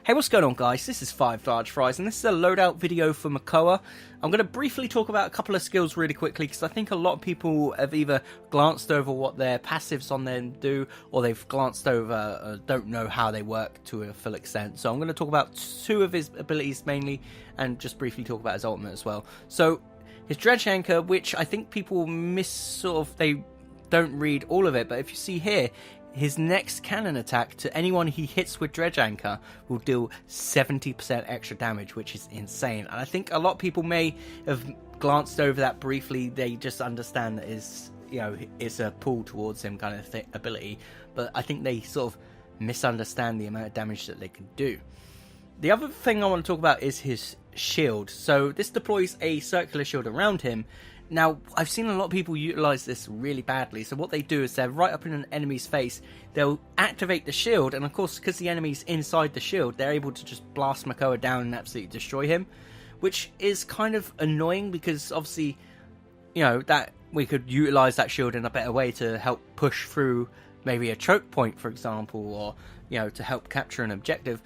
Hey, what's going on, guys? This is 5 Large Fries, and this is a loadout video for Makoa. I'm going to briefly talk about a couple of skills really quickly, because I think a lot of people have either glanced over what their passives on them do, or they've glanced over, don't know how they work to a full extent. So I'm going to talk about two of his abilities mainly, and just briefly talk about his ultimate as well. So, his Dredge Anchor, which I think people miss, they don't read all of it, but if you see here, his next cannon attack to anyone he hits with Dredge Anchor will deal 70% extra damage, which is insane. And I think a lot of people may have glanced over that briefly. They just understand that it's a pull towards him kind of ability. But I think they sort of misunderstand the amount of damage that they can do. The other thing I want to talk about is his shield. So this deploys a circular shield around him. Now, I've seen a lot of people utilise this really badly, so what they do is they're right up in an enemy's face, they'll activate the shield, and of course, because the enemy's inside the shield, they're able to just blast Makoa down and absolutely destroy him, which is kind of annoying, because obviously, that we could utilise that shield in a better way to help push through maybe a choke point, for example, or, to help capture an objective.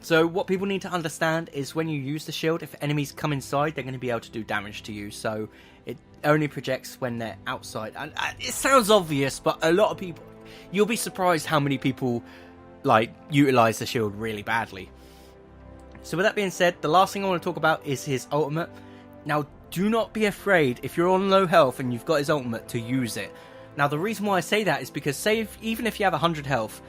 So what people need to understand is when you use the shield, if enemies come inside, they're going to be able to do damage to you. So it only projects when they're outside. And it sounds obvious, but a lot of people, you'll be surprised how many people utilize the shield really badly. So with that being said, the last thing I want to talk about is his ultimate. Now, do not be afraid if you're on low health and you've got his ultimate to use it. Now, the reason why I say that is because even if you have 100 health,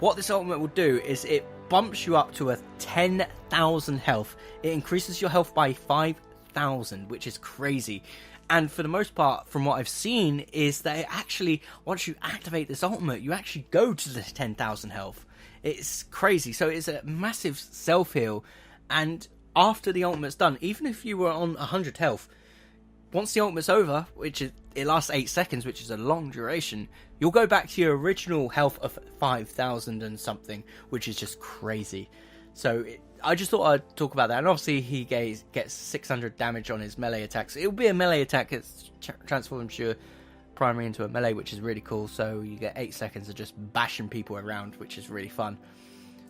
what this ultimate will do is it bumps you up to a 10,000 health. It increases your health by 5,000, which is crazy. And for the most part, from what I've seen, is that it actually, once you activate this ultimate, you actually go to the 10,000 health. It's crazy. So it's a massive self-heal. And after the ultimate's done, even if you were on 100 health, once the ultimate's over, it lasts 8 seconds, which is a long duration, you'll go back to your original health of 5,000 and something, which is just crazy. So I just thought I'd talk about that. And obviously he gets 600 damage on his melee attacks. It'll be a melee attack. It transforms your primary into a melee, which is really cool. So you get 8 seconds of just bashing people around, which is really fun.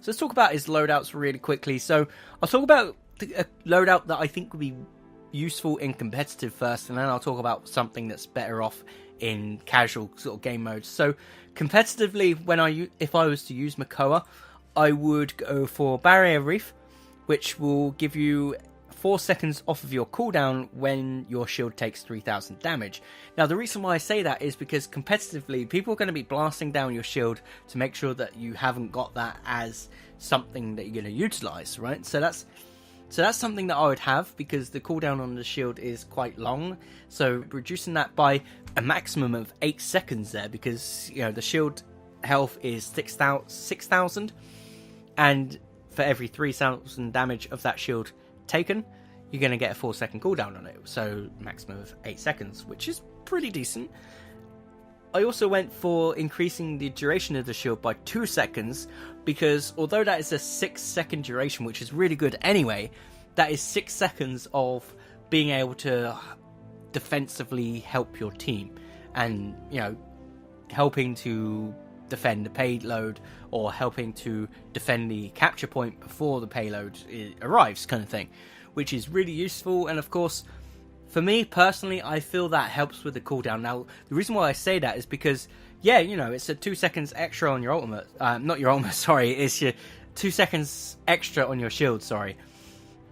So let's talk about his loadouts really quickly. So I'll talk about a loadout that I think would be useful in competitive first, and then I'll talk about something that's better off in casual sort of game modes. So competitively, if I was to use Makoa, I would go for Barrier Reef, which will give you 4 seconds off of your cooldown when your shield takes 3,000 damage. Now, the reason why I say that is because competitively, people are going to be blasting down your shield to make sure that you haven't got that as something that you're going to utilize, right? So that's something that I would have, because the cooldown on the shield is quite long. So reducing that by a maximum of 8 seconds there, because the shield health is 6,000, and for every 3,000 damage of that shield taken, you're going to get a 4-second cooldown on it. So maximum of 8 seconds, which is pretty decent. I also went for increasing the duration of the shield by 2 seconds, because although that is a 6-second duration, which is really good anyway, that is 6 seconds of being able to defensively help your team, and helping to defend the payload, or helping to defend the capture point before the payload arrives, kind of thing, which is really useful. And of course, for me personally, I feel that helps with the cooldown. Now, the reason why I say that is because, it's a 2 seconds extra on your ultimate. Not your ultimate, sorry. It's your 2 seconds extra on your shield, sorry.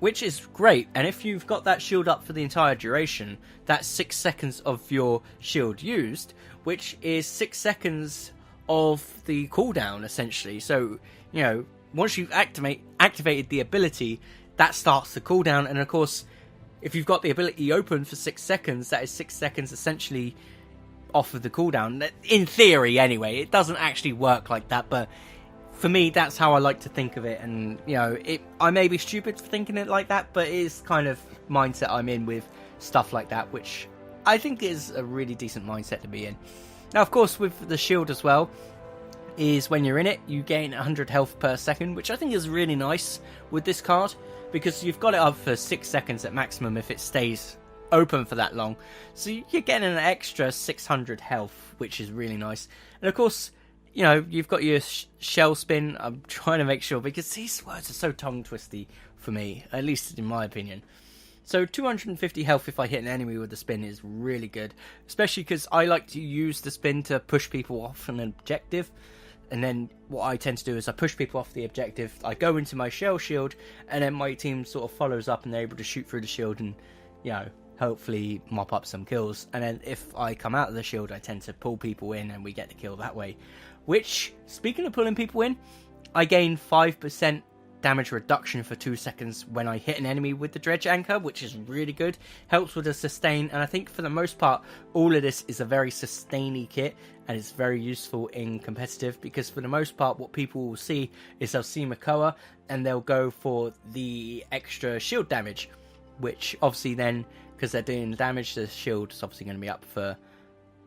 Which is great. And if you've got that shield up for the entire duration, that's 6 seconds of your shield used, which is 6 seconds of the cooldown, essentially. So, once you've activated the ability, that starts the cooldown. And of course, if you've got the ability open for 6 seconds, that is 6 seconds essentially off of the cooldown. In theory, anyway. It doesn't actually work like that, but for me, that's how I like to think of it. And, I may be stupid for thinking it like that, but it is kind of mindset I'm in with stuff like that, which I think is a really decent mindset to be in. Now, of course, with the shield as well, is when you're in it, you gain 100 health per second, which I think is really nice with this card, because you've got it up for 6 seconds at maximum if it stays open for that long. So you're getting an extra 600 health, which is really nice. And of course, you know, you've got your shell spin. I'm trying to make sure, because these words are so tongue-twisty for me, at least in my opinion. So 250 health if I hit an enemy with the spin is really good, especially because I like to use the spin to push people off an objective. And then what I tend to do is I push people off the objective, I go into my shell shield, and then my team sort of follows up and they're able to shoot through the shield and, you know, hopefully mop up some kills. And then if I come out of the shield, I tend to pull people in and we get the kill that way. Which, speaking of pulling people in, I gain 5% damage reduction for 2 seconds when I hit an enemy with the dredge anchor, which is really good. Helps with the sustain, and I think for the most part all of this is a very sustainy kit, and it's very useful in competitive, because for the most part what people will see is they'll see Makoa and they'll go for the extra shield damage, which obviously then, because they're doing the damage, the shield is obviously going to be up for,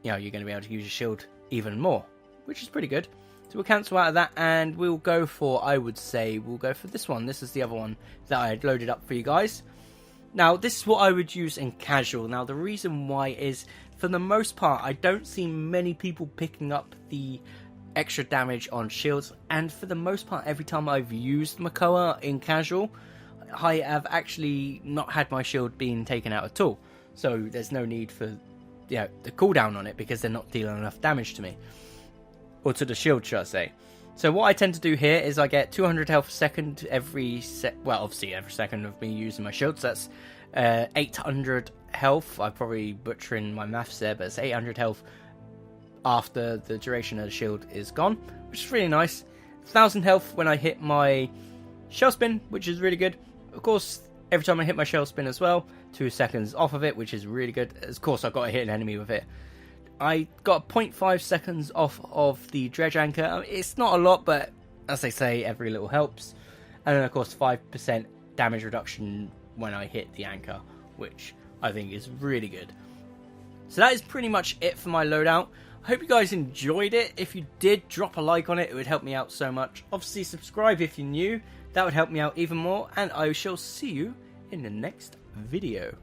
you know, you're going to be able to use your shield even more, which is pretty good. So we'll cancel out of that, and we'll go for, I would say, we'll go for this one. This is the other one that I had loaded up for you guys. Now, this is what I would use in casual. Now, the reason why is, for the most part, I don't see many people picking up the extra damage on shields. And for the most part, every time I've used Makoa in casual, I have actually not had my shield being taken out at all. So there's no need for, you know, the cooldown on it, because they're not dealing enough damage to me. Or to the shield, should I say. So what I tend to do here is I get 200 health a second every obviously every second of me using my shield. So that's 800 health. I'm probably butchering my maths there, but it's 800 health after the duration of the shield is gone, which is really nice. 1000 health when I hit my shell spin, which is really good. Of course, every time I hit my shell spin as well, 2 seconds off of it, which is really good. Of course, I've got to hit an enemy with it. I got 0.5 seconds off of the dredge anchor. I mean, it's not a lot, but as they say, every little helps. And then, of course, 5% damage reduction when I hit the anchor, which I think is really good. So that is pretty much it for my loadout. I hope you guys enjoyed it. If you did, drop a like on it. It would help me out so much. Obviously, subscribe if you're new. That would help me out even more. And I shall see you in the next video.